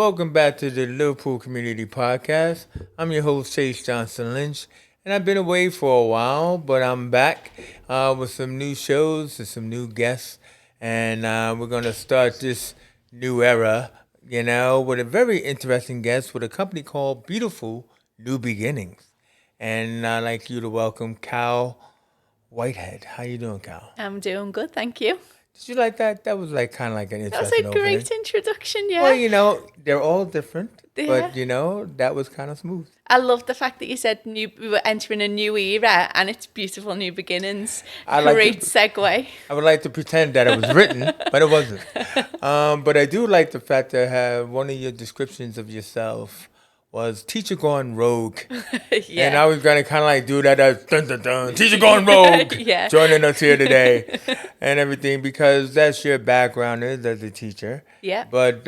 welcome back to the Liverpool Community Podcast. I'm your host, Chase Johnson Lynch, and I've been away for a while, but I'm back with some new shows and some new guests, and we're going to start this new era, with a very interesting guest with a company called Beautiful New Beginnings. And I'd like you to welcome Cal Whitehead. How you doing, Cal? I'm doing good, thank you. Did you like that? That was like kind of like an interesting That was a great opening. introduction, yeah. Well, they're all different, Yeah. but, that was kind of smooth. I love the fact that you said we were entering a new era and it's beautiful new beginnings. Great segue. I would like to pretend that it was written, but it wasn't. But I do like the fact that one of your descriptions of yourself was teacher gone rogue. Yeah. And I was going to kind of like do that as dun, dun, dun, teacher gone rogue, Yeah. joining us here today and everything, because that's your background is as a teacher. Yeah. But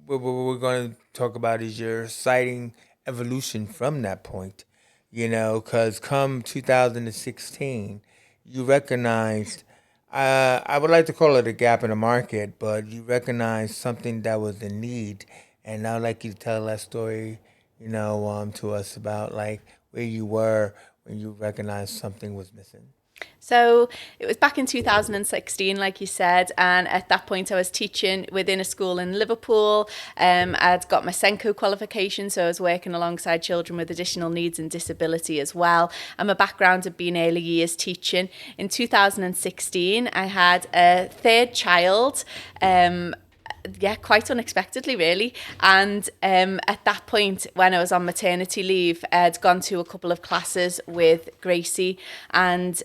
what we're going to talk about is your exciting evolution from that point, because come 2016, you recognized, I would like to call it a gap in the market, but you recognized something that was in need. And I'd like you to tell that story, to us about like where you were when you recognized something was missing. So it was back in 2016, like you said, and at that point I was teaching within a school in Liverpool. I'd got my Senko qualification, so I was working alongside children with additional needs and disability as well. And my background had been early years teaching. In 2016, I had a third child. Quite unexpectedly, really. And at that point, when I was on maternity leave, I'd gone to a couple of classes with Gracie, and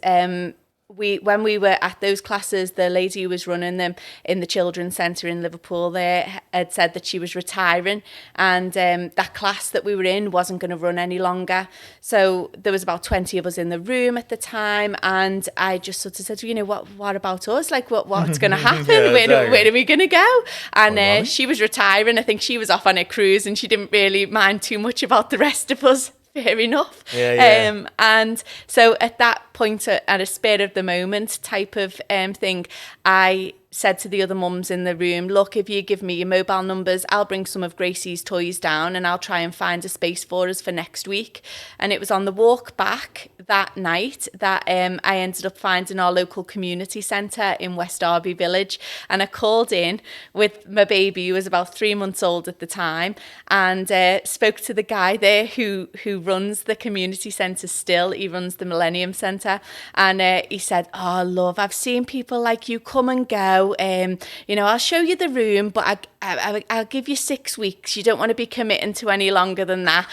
when we were at those classes, the lady who was running them in the children's centre in Liverpool there had said that she was retiring, and that class that we were in wasn't going to run any longer. So there was about 20 of us in the room at the time, and I just sort of said, what about us? Like, what's going to happen? Where are we going to go? And she was retiring. I think she was off on a cruise, and she didn't really mind too much about the rest of us. Fair enough. Yeah. And so at that point, at a spur of the moment type of thing, I said to the other mums in the room, look, if you give me your mobile numbers, I'll bring some of Gracie's toys down and I'll try and find a space for us for next week. And it was on the walk back that night that I ended up finding our local community centre in West Derby Village. And I called in with my baby, who was about 3 months old at the time, and spoke to the guy there who runs the community centre still. He runs the Millennium Centre. And he said, oh, love, I've seen people like you come and go. I'll show you the room, but I'll give you 6 weeks. You don't want to be committing to any longer than that.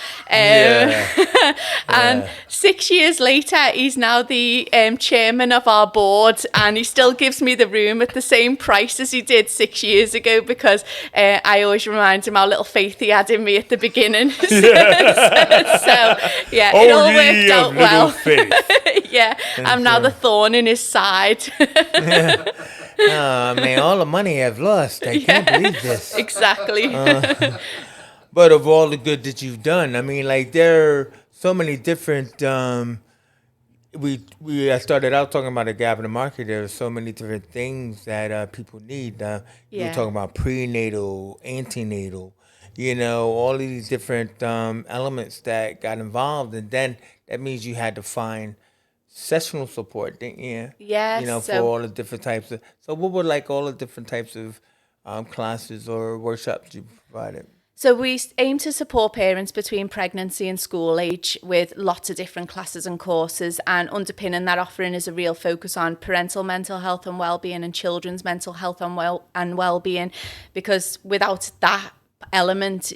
And 6 years later, he's now the chairman of our board, and he still gives me the room at the same price as he did 6 years ago, because I always remind him how little faith he had in me at the beginning. It all worked out well. I'm now the thorn in his side. Oh, man, all the money I've lost. I can't believe this. Exactly. But of all the good that you've done, I mean, like, there are so many different... I started out talking about a gap in the market. There are so many different things that people need. You were talking about prenatal, antenatal, all of these different elements that got involved. And then that means you had to find... sessional support, didn't you? Yes. For all the different types of... So what were like all the different types of classes or workshops you provided? So we aim to support parents between pregnancy and school age with lots of different classes and courses, and underpinning that offering is a real focus on parental mental health and well-being and children's mental health and well-being, because without that element,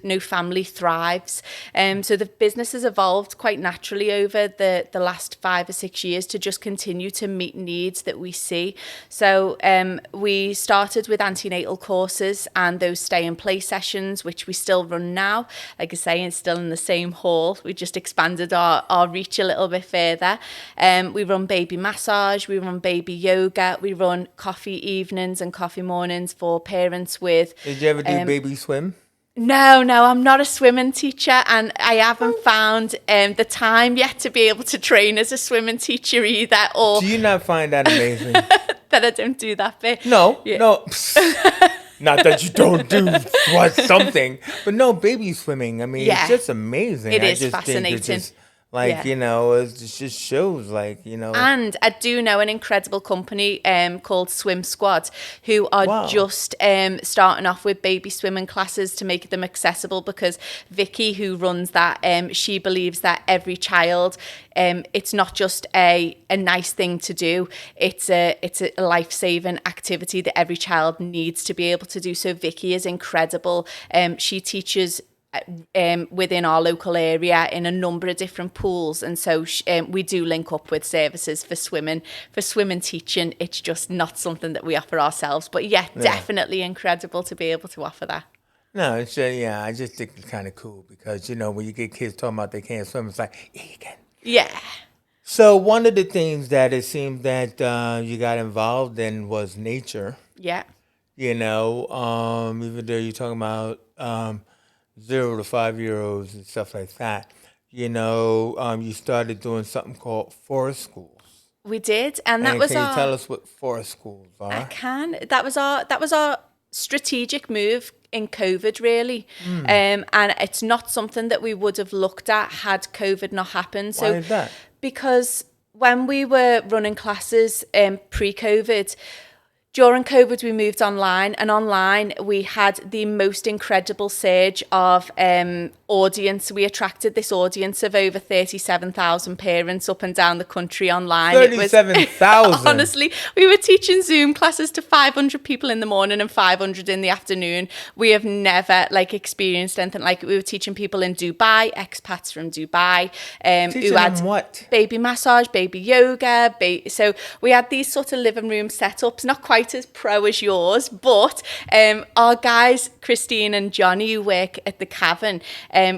no family thrives. So the business has evolved quite naturally over the last 5 or 6 years to just continue to meet needs that we see. So we started with antenatal courses and those stay and play sessions, which we still run now. Like I say, it's still in the same hall. We just expanded our reach a little bit further. We run baby massage, we run baby yoga, we run coffee evenings and coffee mornings for parents with... Did you ever do baby swim? No, I'm not a swimming teacher, and I haven't found the time yet to be able to train as a swimming teacher either. Or do you not find that amazing? That I don't do that bit? No, yeah. No. Not that you don't do what something, but no, baby swimming. I mean, Yeah. it's just amazing. It I is just fascinating. Think it's just, like, Yeah. you know, it just shows, like, you know. And I do know an incredible company called Swim Squad who are Wow. just starting off with baby swimming classes to make them accessible, because Vicky, who runs that, she believes that every child, it's not just a nice thing to do, it's a life-saving activity that every child needs to be able to do. So Vicky is incredible. She teaches within our local area in a number of different pools, and so we do link up with services for swimming teaching. It's just not something that we offer ourselves, but yeah, definitely incredible to be able to offer that. No, it's yeah, I just think it's kind of cool because, you know, when you get kids talking about they can't swim, it's like, yeah, you can. Yeah. So one of the things that it seemed that you got involved in was nature. Yeah. You know, even though you're talking about 0 to 5-year-olds and stuff like that. You know, you started doing something called forest schools. We did, and that was can our. you tell us what forest schools are? I can. That was our strategic move in COVID, really, and it's not something that we would have looked at had COVID not happened. So, Why is that? Because when we were running classes pre-COVID. During COVID, we moved online, and online we had the most incredible surge of audience. We attracted this audience of over 37,000 parents up and down the country online. 37,000? Honestly, we were teaching Zoom classes to 500 people in the morning and 500 in the afternoon. We have never experienced anything like it. We were teaching people in Dubai, expats from Dubai, Teaching who had them what? baby massage, baby yoga. So we had these sort of living room setups, not quite as pro as yours, but our guys, Christine and Johnny, who work at the Cavern.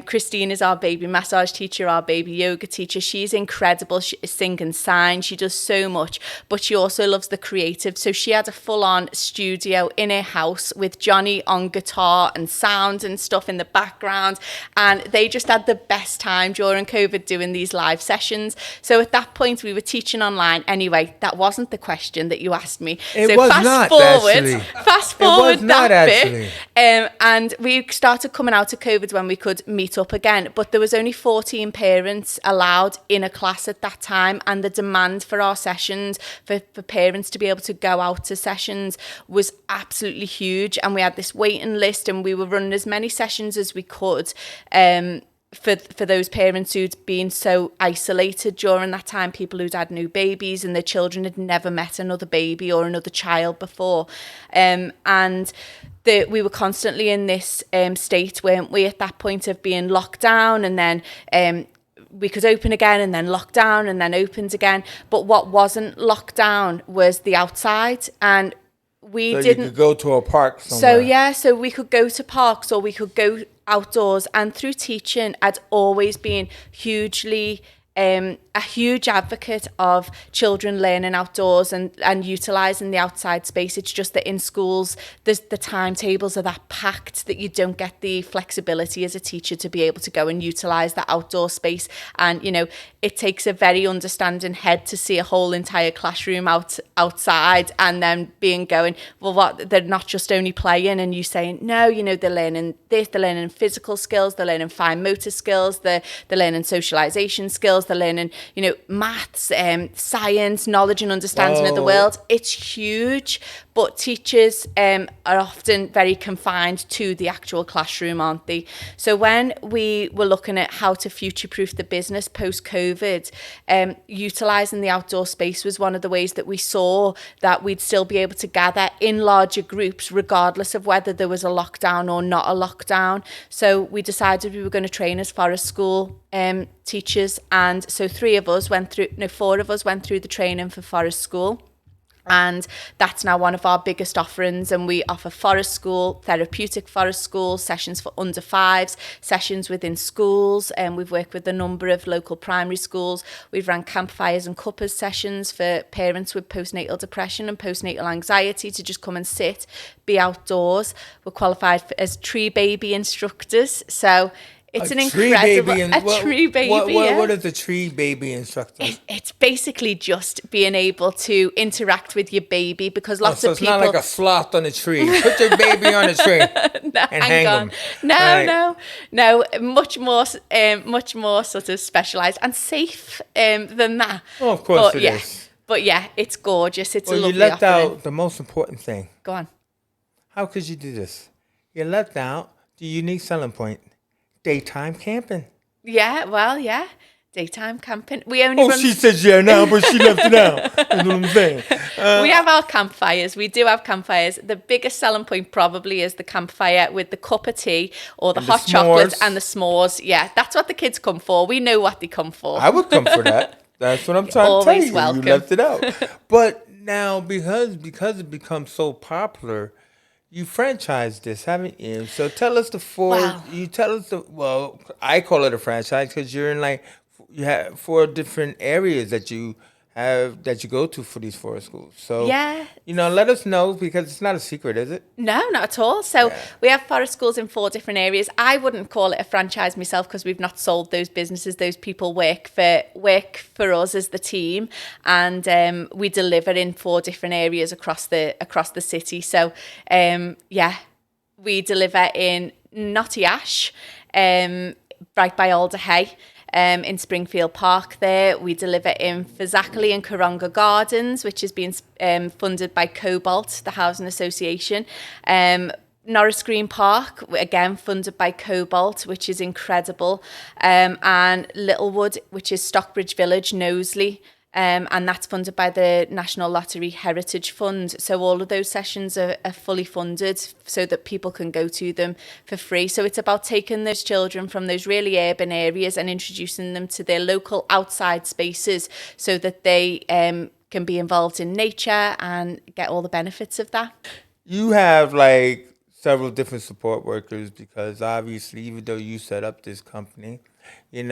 Christine is our baby massage teacher, our baby yoga teacher. She's incredible. She sings and signs. She does so much, but she also loves the creative. So she had a full-on studio in her house with Johnny on guitar and sound and stuff in the background, and they just had the best time during COVID doing these live sessions. So at that point, we were teaching online. Anyway, that wasn't the question that you asked me. It was not, actually. Fast forward not, that actually. bit. And we started coming out of COVID when we could meet up again, but there was only 14 parents allowed in a class at that time, and the demand for our sessions, for parents to be able to go out to sessions, was absolutely huge. And we had this waiting list, and we were running as many sessions as we could for those parents who'd been so isolated during that time, people who'd had new babies and their children had never met another baby or another child before. And we were constantly in this state, weren't we, at that point of being locked down, and then we could open again and then lock down and then opened again. But what wasn't locked down was the outside, and we didn't. You could go to a park somewhere. So we could go to parks or we could go outdoors. And through teaching, I'd always been a huge advocate of children learning outdoors and utilising the outside space. It's just that in schools, the timetables are that packed that you don't get the flexibility as a teacher to be able to go and utilise the outdoor space. And, you know, it takes a very understanding head to see a whole entire classroom outside and then going, well, what, they're not just only playing, and you saying, no, you know, they're learning this, they're learning physical skills, they're learning fine motor skills, they're learning socialisation skills, they're learning, you know, maths, science, knowledge and understanding of the world. It's huge, but teachers are often very confined to the actual classroom, aren't they? So when we were looking at how to future-proof the business post-COVID, utilising the outdoor space was one of the ways that we saw that we'd still be able to gather in larger groups regardless of whether there was a lockdown or not a lockdown. So we decided we were going to train as forest school teachers, and so 4 of us went through the training for forest school. And that's now one of our biggest offerings, and we offer forest school, therapeutic forest school, sessions for under 5s, sessions within schools, and we've worked with a number of local primary schools. We've run campfires and cuppers sessions for parents with postnatal depression and postnatal anxiety to just come and sit, be outdoors. We're qualified as tree baby instructors, so It's A an tree incredible baby tree baby. Yeah. What is a tree baby instructor? It's basically just being able to interact with your baby, because lots So of it's people. not like a sloth on a tree. Put your baby on a tree and hang on. them. No, much more sort of specialised and safe than that. Well, of course But it is. But yeah, it's gorgeous. It's a lovely you left offering. out the most important thing. Go on. How could you do this? You left out the unique selling point. Daytime camping. Yeah. Daytime camping. We only run... she said yeah now, but she left it out. That's what I'm saying. We have our campfires. We do have campfires. The biggest selling point probably is the campfire with the cup of tea or the hot chocolate and the s'mores. Yeah, that's what the kids come for. We know what they come for. I would come for that. That's what I'm trying to tell Always you. welcome. You left it out. But now, because it becomes so popular, you franchised this, haven't you? So tell us I call it a franchise because you're in you have 4 different areas that you go to for these 4 schools. So, let us know, because it's not a secret, is it? No, not at all. So we have forest schools in 4 different areas. I wouldn't call it a franchise myself, because we've not sold those businesses. Those people work for us as the team, and we deliver in 4 different areas across the city. So we deliver in Knotty Ash, right by Alder Hay. In Springfield Park there. We deliver in Fazakerley and Karonga Gardens, which is being funded by Cobalt, the Housing Association. Norris Green Park, again funded by Cobalt, which is incredible. And Littlewood, which is Stockbridge Village, Knowsley. And that's funded by the National Lottery Heritage Fund. So all of those sessions are fully funded so that people can go to them for free. So it's about taking those children from those really urban areas and introducing them to their local outside spaces so that they can be involved in nature and get all the benefits of that. You have several different support workers, because obviously, even though you set up this company, you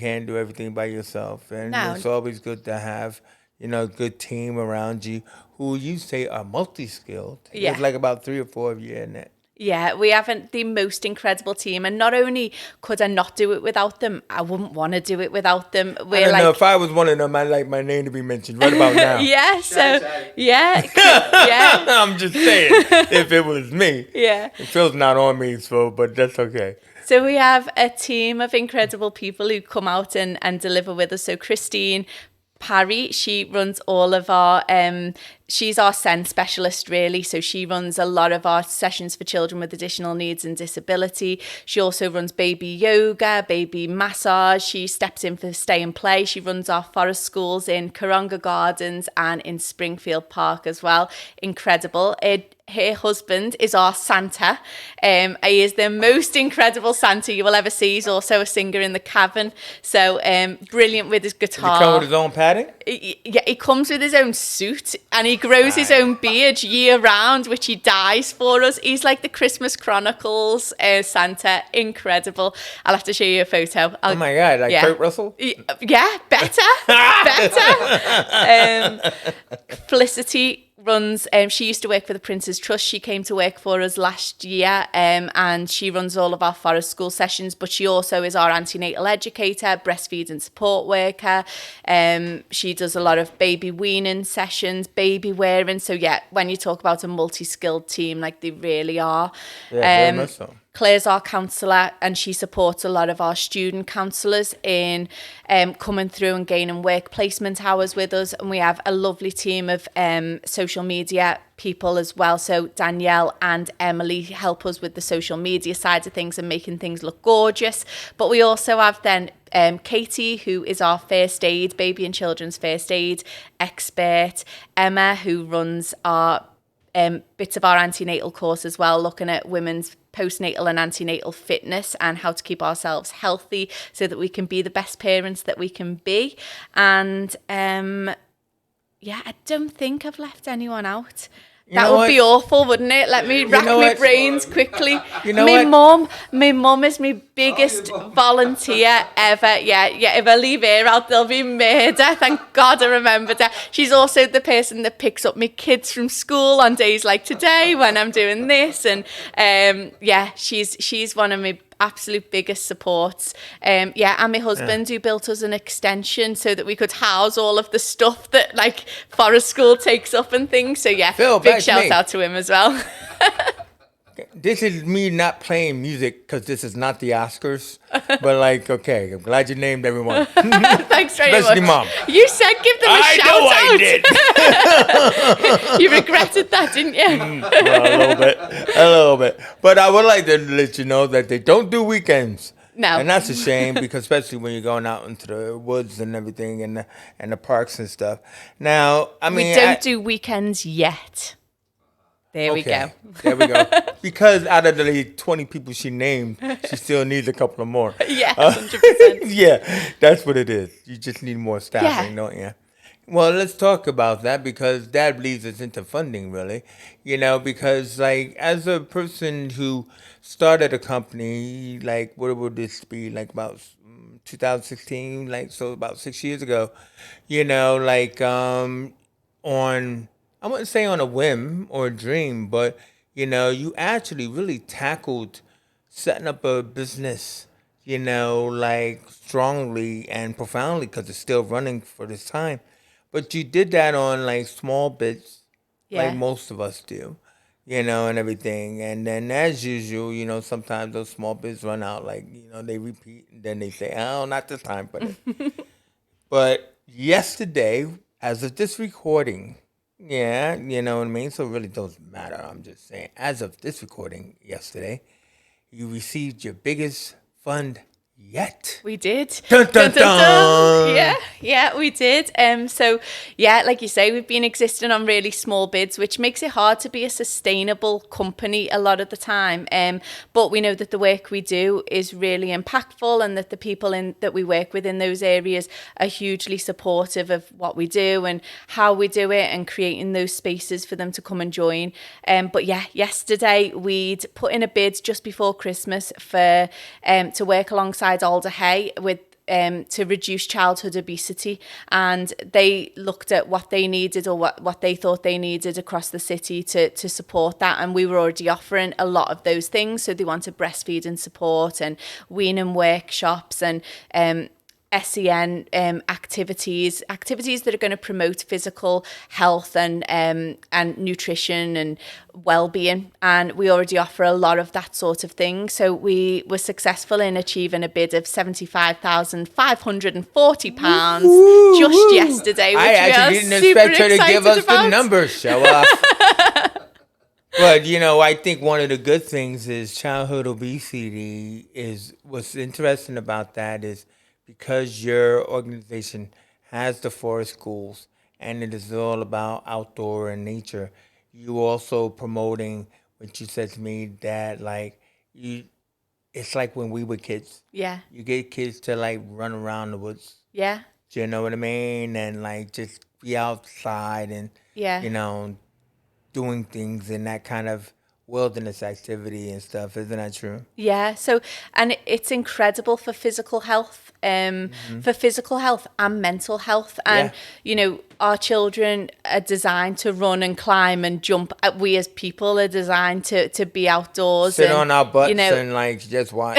can't do everything by yourself. And it's always good to have, a good team around you who you say are multi-skilled. Yeah. There's about 3 or 4 of you in it. Yeah, we have the most incredible team. And not only could I not do it without them, I wouldn't want to do it without them. I don't know. If I was one of them, I'd like my name to be mentioned right about now. I'm just saying, if it was me. Yeah. Phil's not on me, but that's okay. So we have a team of incredible people who come out and deliver with us. So Christine Parry, she runs all of our, she's our SEN specialist really. So she runs a lot of our sessions for children with additional needs and disability. She also runs baby yoga, baby massage. She steps in for stay and play. She runs our forest schools in Karonga Gardens and in Springfield Park as well. Incredible. Her husband is our Santa. He is the most incredible Santa you will ever see. He's also a singer in the Cavern. So brilliant with his guitar. Does he come with his own padding? He comes with his own suit, and he grows his own beard year round, which he dyes for us. He's like the Christmas Chronicles Santa. Incredible. I'll have to show you a photo. Oh my God, Kurt Russell? Yeah, better. Felicity runs, she used to work for the Prince's Trust. She came to work for us last year, and she runs all of our forest school sessions, but she also is our antenatal educator, breastfeeding support worker. She does a lot of baby weaning sessions, baby wearing. So yeah, when you talk about a multi-skilled team, they really are. Yeah, very much so. Claire's our counsellor, and she supports a lot of our student counsellors in coming through and gaining work placement hours with us. And we have a lovely team of social media people as well. So Danielle and Emily help us with the social media side of things and making things look gorgeous. But we also have then Katie, who is our first aid, baby and children's first aid expert. Emma, who runs our bits of our antenatal course as well, looking at women's postnatal and antenatal fitness and how to keep ourselves healthy so that we can be the best parents that we can be. And I don't think I've left anyone out. That would be awful, wouldn't it? Let me rack my brains quickly. My mum is my biggest volunteer ever. Yeah. If I leave her out, there'll be murder. Thank God I remembered her. She's also the person that picks up my kids from school on days like today when I'm doing this. And she's one of my absolute biggest supports. And my husband who built us an extension so that we could house all of the stuff that like Forest School takes up and things. So Phil, big shout out to him as well. This is me not playing music because this is not the Oscars. But like, okay, I'm glad you named everyone. Thanks very Especially much. Mom. You said give them a shout out. I did. You regretted that, didn't you? Well, a little bit. But I would like to let you know that they don't do weekends. No. And that's a shame because especially when you're going out into the woods and everything and the parks and stuff. Now, I mean, we don't do weekends yet. There we go. There we go. Because out of the 20 people she named, she still needs a couple of more. Yeah, 100%. Yeah, that's what it is. You just need more staffing, don't you? Well, let's talk about that because that leads us into funding, really. Because like as a person who started a company, like what would this be, like about 2016, like so about 6 years ago, on, I wouldn't say on a whim or a dream, but, you actually really tackled setting up a business, like strongly and profoundly because it's still running for this time. But you did that on like small bits, like most of us do, and everything. And then as usual, sometimes those small bits run out, like, they repeat and then they say, oh, not this time. But yesterday, as of this recording, yeah, you know what I mean? So it really doesn't matter. I'm just saying, as of this recording yesterday, you received your biggest fund yet. We did. Dun, dun, dun. Yeah, we did. Like you say, we've been existing on really small bids, which makes it hard to be a sustainable company a lot of the time. But we know that the work we do is really impactful and that the people that we work with in those areas are hugely supportive of what we do and how we do it and creating those spaces for them to come and join. Yesterday we'd put in a bid just before Christmas for to work alongside Alder Hay with to reduce childhood obesity, and they looked at what they needed or what they thought they needed across the city to support that, and we were already offering a lot of those things. So they wanted breastfeeding support and weaning workshops and SEN activities that are going to promote physical health and nutrition and well-being, and we already offer a lot of that sort of thing. So we were successful in achieving a bid of £75,540 just yesterday, which I actually didn't expect her to give us the numbers. Show off. But I think one of the good things is childhood obesity is what's interesting about that is because your organization has the forest schools and it is all about outdoor and nature, you also promoting what you said to me that like it's like when we were kids. Yeah. You get kids to like run around the woods. Yeah. Do you know what I mean? And like just be outside and doing things in that kind of wilderness activity and stuff. Isn't that true? Yeah. So, and it's incredible for physical health, and mental health. And, our children are designed to run and climb and jump. We as people are designed to be outdoors. Sit on our butts and like just watch.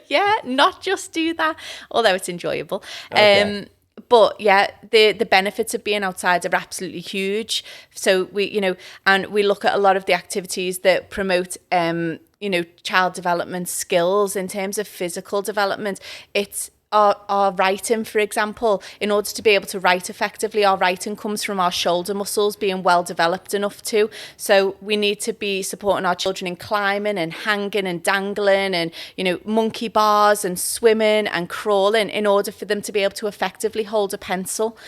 Yeah, not just do that, although it's enjoyable. Okay. But the benefits of being outside are absolutely huge. So we look at a lot of the activities that promote, child development skills in terms of physical development. It's our writing, for example. In order to be able to write effectively, our writing comes from our shoulder muscles being well developed enough to. So we need to be supporting our children in climbing and hanging and dangling and, monkey bars and swimming and crawling in order for them to be able to effectively hold a pencil.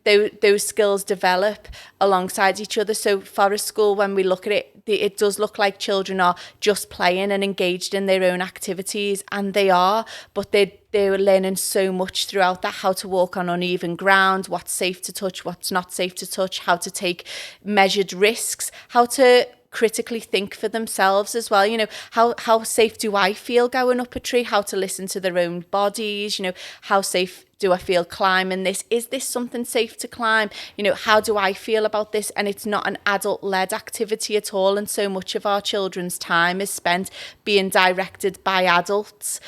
Those skills develop alongside each other. So Forest School, when we look at it, it does look like children are just playing and engaged in their own activities, and they are, but they're learning so much throughout that, how to walk on uneven ground, what's safe to touch, what's not safe to touch, how to take measured risks, how to critically think for themselves as well. You know, how safe do I feel going up a tree? How to listen to their own bodies? You know, how safe do I feel climbing this? Is this something safe to climb? You know, how do I feel about this? And it's not an adult-led activity at all. And so much of our children's time is spent being directed by adults.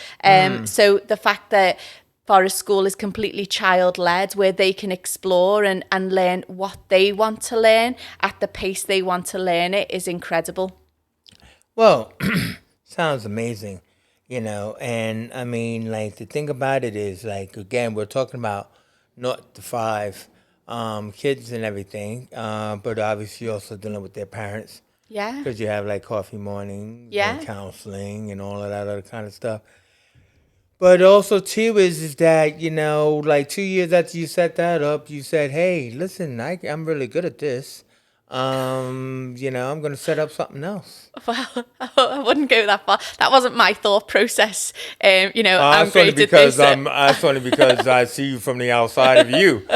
So the fact that Forest School is completely child-led, where they can explore and learn what they want to learn at the pace they want to learn it, is incredible. Well, sounds amazing, you know. And I mean, like, the thing about it is, like, again, we're talking about 0 to 5 kids and everything, but obviously you're also dealing with their parents. Yeah. Because you have, like, coffee mornings and counseling and all of that other kind of stuff. But also, too, is that, you know, like 2 years after you set that up, you said, hey, listen, I'm really good at this. You know, I'm going to set up something else. Well, I wouldn't go that far. That wasn't my thought process. You know, I'm That's only great at this. that's only because I see you from the outside of you.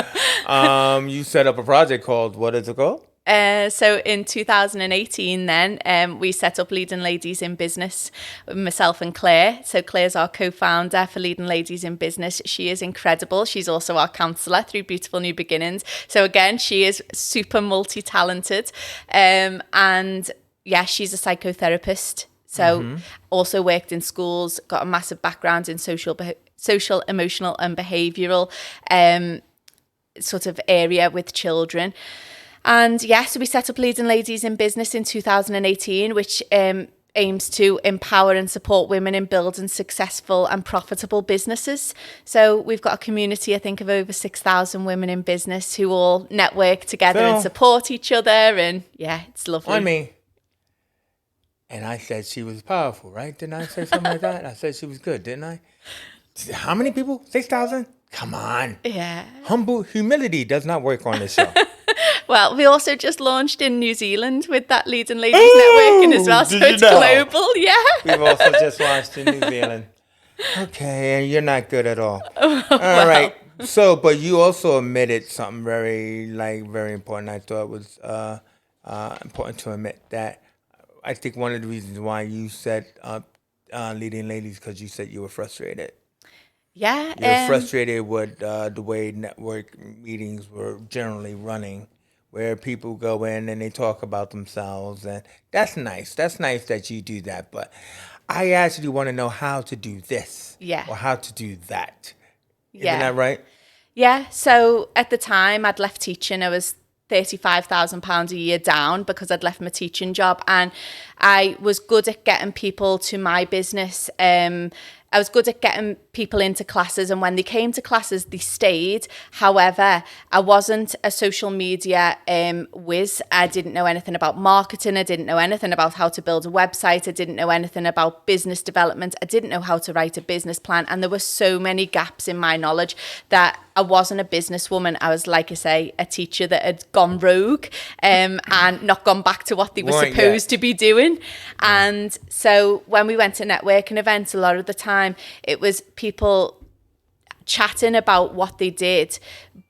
You set up a project called, what is it called? So in 2018 then, we set up Leading Ladies in Business, myself and Claire. So Claire's our co-founder for Leading Ladies in Business. She is incredible. She's also our counsellor through Beautiful New Beginnings. So again, she is super multi-talented. And yeah, she's a psychotherapist. So also worked in schools, got a massive background in social, emotional and behavioural sort of area with children. And yeah, so we set up Leading Ladies in Business in 2018, which aims to empower and support women in building successful and profitable businesses. So we've got a community, I think, of over 6,000 women in business who all network together and support each other. And yeah, it's lovely. On me. And I said she was powerful, right? Didn't I say something like that? I said she was good, didn't I? How many people? 6,000? Come on. Yeah. Humility does not work on this show. Well, we also just launched in New Zealand with that Leading Ladies networking as well, so it's global, yeah. We've also just launched in New Zealand. Okay, and you're not good at all. All right. So, but you also admitted something very important. I thought was important to admit that. I think one of the reasons why you set up Leading Ladies, because you said you were frustrated. Yeah. You're frustrated with the way network meetings were generally running, where people go in and they talk about themselves, and that's nice. That's nice that you do that, but I actually want to know how to do this, or how to do that. Isn't that right? Yeah. So at the time, I'd left teaching. I was £35,000 a year down because I'd left my teaching job, and I was good at getting people to my business. I was good at getting people into classes, and when they came to classes, they stayed. However, I wasn't a social media whiz. I didn't know anything about marketing. I didn't know anything about how to build a website. I didn't know anything about business development. I didn't know how to write a business plan. And there were so many gaps in my knowledge that I wasn't a businesswoman. I was, like I say, a teacher that had gone rogue and not gone back to what they were supposed to be doing. And so when we went to networking events, a lot of the time it was people chatting about what they did,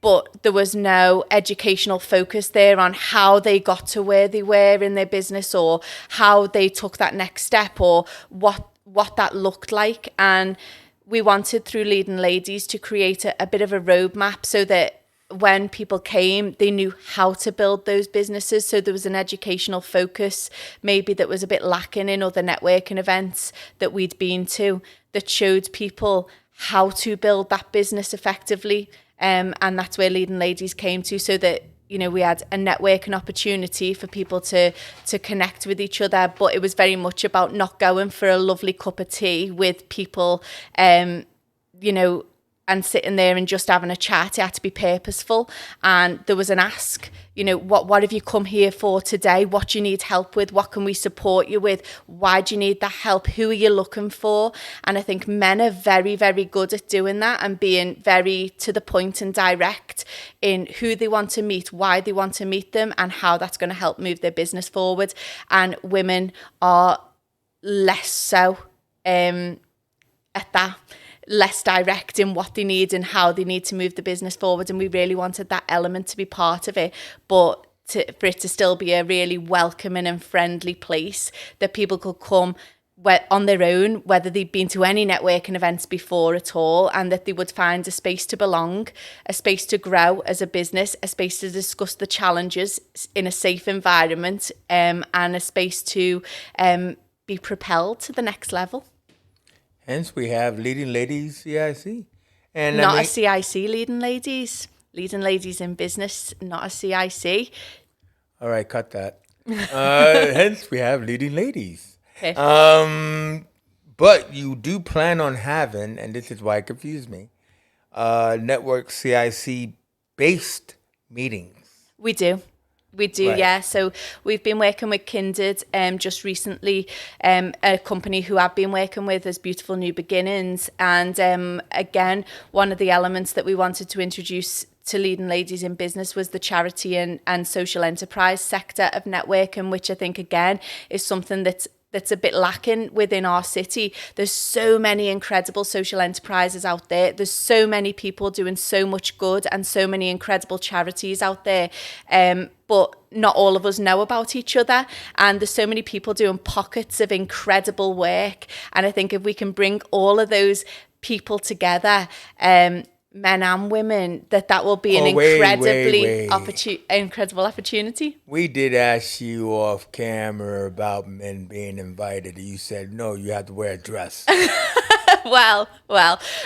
but there was no educational focus there on how they got to where they were in their business, or how they took that next step, or what that looked like. And we wanted, through Leading Ladies, to create a bit of a roadmap so that when people came, they knew how to build those businesses. So there was an educational focus maybe that was a bit lacking in other networking events that we'd been to, that showed people how to build that business effectively. And that's where Leading Ladies came to, so that, you know, we had a networking opportunity for people to connect with each other. But it was very much about not going for a lovely cup of tea with people, you know, and sitting there and just having a chat. It had to be purposeful. And there was an ask, you know, what have you come here for today? What do you need help with? What can we support you with? Why do you need that help? Who are you looking for? And I think men are very, very good at doing that and being very to the point and direct in who they want to meet, why they want to meet them, and how that's going to help move their business forward. And women are less so at that. Less direct in what they need and how they need to move the business forward. And we really wanted that element to be part of it. But for it to still be a really welcoming and friendly place that people could come on their own, whether they'd been to any networking events before at all, and that they would find a space to belong, a space to grow as a business, a space to discuss the challenges in a safe environment, and a space to be propelled to the next level. Hence, we have Leading Ladies CIC. And not a CIC Leading Ladies in business, not a CIC. All right, cut that. Hence, we have Leading Ladies. But you do plan on having, and this is why it confused me, network CIC based meetings. We do, right. Yeah. So we've been working with Kindred just recently, a company who I've been working with is Beautiful New Beginnings. And again, one of the elements that we wanted to introduce to Leading Ladies in Business was the charity and social enterprise sector of networking, which I think, again, is something that's a bit lacking within our city. There's so many incredible social enterprises out there. There's so many people doing so much good and so many incredible charities out there. But not all of us know about each other. And there's so many people doing pockets of incredible work. And I think if we can bring all of those people together, men and women, that will be an incredible opportunity. We did ask you off camera about men being invited. You said, no, you have to wear a dress. Well,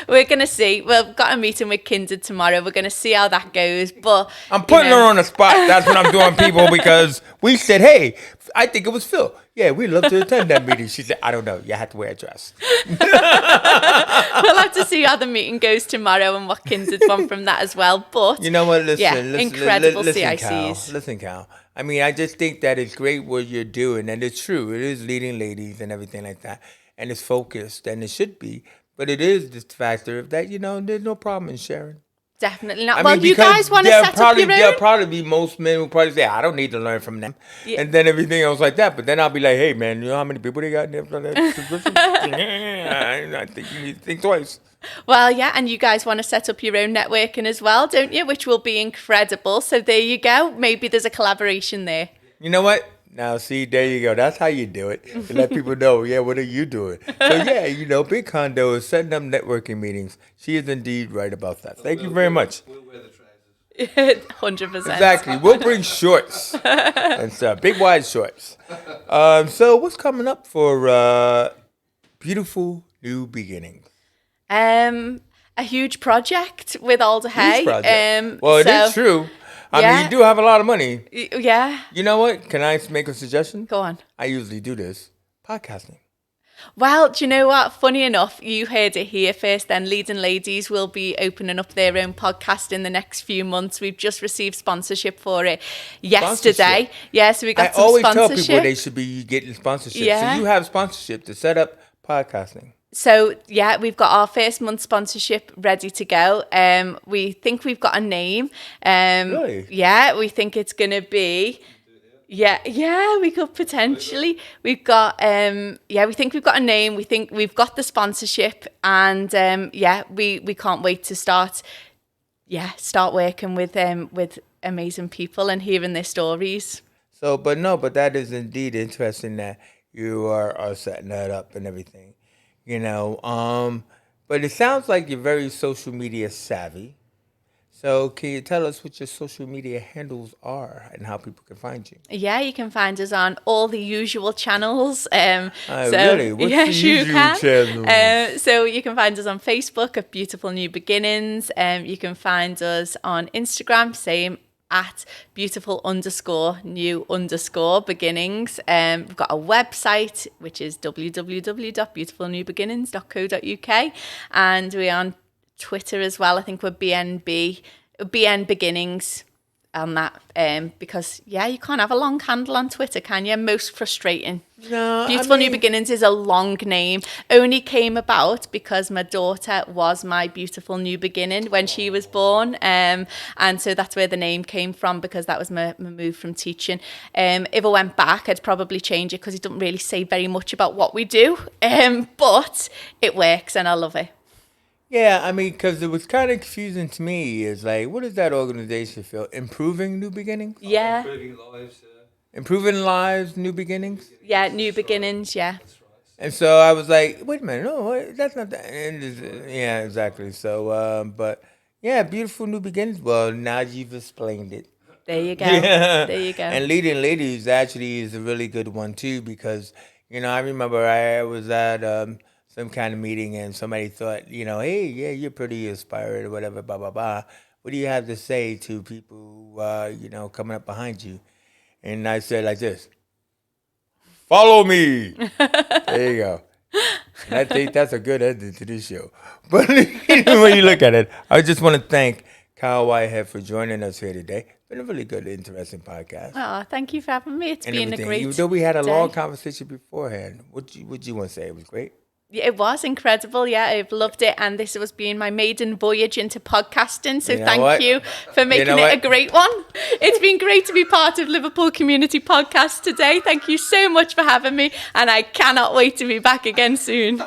we're going to see. We've got a meeting with Kindred tomorrow. We're going to see how that goes. But I'm putting her on the spot. That's what I'm doing, people, because we said, hey, I think it was Phil. Yeah, we'd love to attend that meeting. She said, I don't know. You have to wear a dress. We'll have to see how the meeting goes tomorrow and what Kindred want from that as well. But you know what? Listen, incredible CICs. Listen, Cal. I mean, I just think that it's great what you're doing. And it's true. It is Leading Ladies and everything like that. And it's focused, and it should be. But it is this factor of that, there's no problem in sharing. Definitely not. You guys want to set up your own? There'll probably be most men who probably say, I don't need to learn from them. Yeah. And then everything else like that. But then I'll be like, hey, man, you know how many people they got in there for that subscription? I think you need to think twice. Well, yeah, and you guys want to set up your own networking as well, don't you? Which will be incredible. So there you go. Maybe there's a collaboration there. You know what? Now, see, there you go. That's how you do it. To let people know, what are you doing? So, yeah, Big Condo is setting up networking meetings. She is indeed right about that. Thank you very much. We'll wear the trousers. 100%. Exactly. We'll bring shorts and stuff, big wide shorts. So what's coming up for Beautiful New Beginnings? A huge project with Alder Hay. Huge project. It is true. I mean, you do have a lot of money. Yeah. You know what? Can I make a suggestion? Go on. I usually do this. Podcasting. Well, do you know what? Funny enough, you heard it here first. Then Leading Ladies will be opening up their own podcast in the next few months. We've just received sponsorship for it yesterday. Yeah, so we got some sponsorship. I always tell people they should be getting sponsorship. Yeah. So you have sponsorship to set up podcasting. So, yeah, we've got our first month sponsorship ready to go. We think we've got a name. Really? Yeah, we think it's going to be... Yeah, we could potentially. We've got... we think we've got a name. We think we've got the sponsorship. And, we can't wait to start working with amazing people and hearing their stories. So, but that is indeed interesting that you are setting that up and everything. But it sounds like you're very social media savvy. So can you tell us what your social media handles are and how people can find you? Yeah, you can find us on all the usual channels. Really? What's the usual channels? So you can find us on Facebook at Beautiful New Beginnings. You can find us on Instagram, same at beautiful_new_beginnings. We've got a website, which is www.beautifulnewbeginnings.co.uk. And we're on Twitter as well. I think we're BN Beginnings on that. Because, you can't have a long handle on Twitter, can you? Most frustrating. No, Beautiful New Beginnings is a long name. Only came about because my daughter was my beautiful new beginning when she was born. And so that's where the name came from, because that was my move from teaching. If I went back, I'd probably change it because it doesn't really say very much about what we do. But it works and I love it. Yeah, I mean, because it was kind of confusing to me. Is like, what does that organization feel? Improving New Beginnings? Yeah. Improving lives. Improving lives, New Beginnings? Yeah, new beginnings, yeah. That's right. And so I was like, wait a minute, no, that's not that. And yeah, exactly. So, but yeah, beautiful New Beginnings. Well, now you've explained it. There you go. Yeah. There you go. And leading ladies actually is a really good one too because I remember I was at some kind of meeting and somebody thought hey, yeah, you're pretty inspired or whatever, blah blah blah. What do you have to say to people who coming up behind you? And I said like this: follow me. There you go. And I think that's a good ending to this show. But when you look at it, I just want to thank Cal Whitehead for joining us here today. Been a really good, interesting podcast. Oh, thank you for having me. It's been a great Even though we had a long day. conversation beforehand, what you want to say? It was great. Yeah, it was incredible. Yeah, I've loved it. And this was being my maiden voyage into podcasting. So You know thank what? you for making know it a what? great one. It's been great to be part of Liverpool Community Podcast today. Thank you so much for having me. And I cannot wait to be back again soon.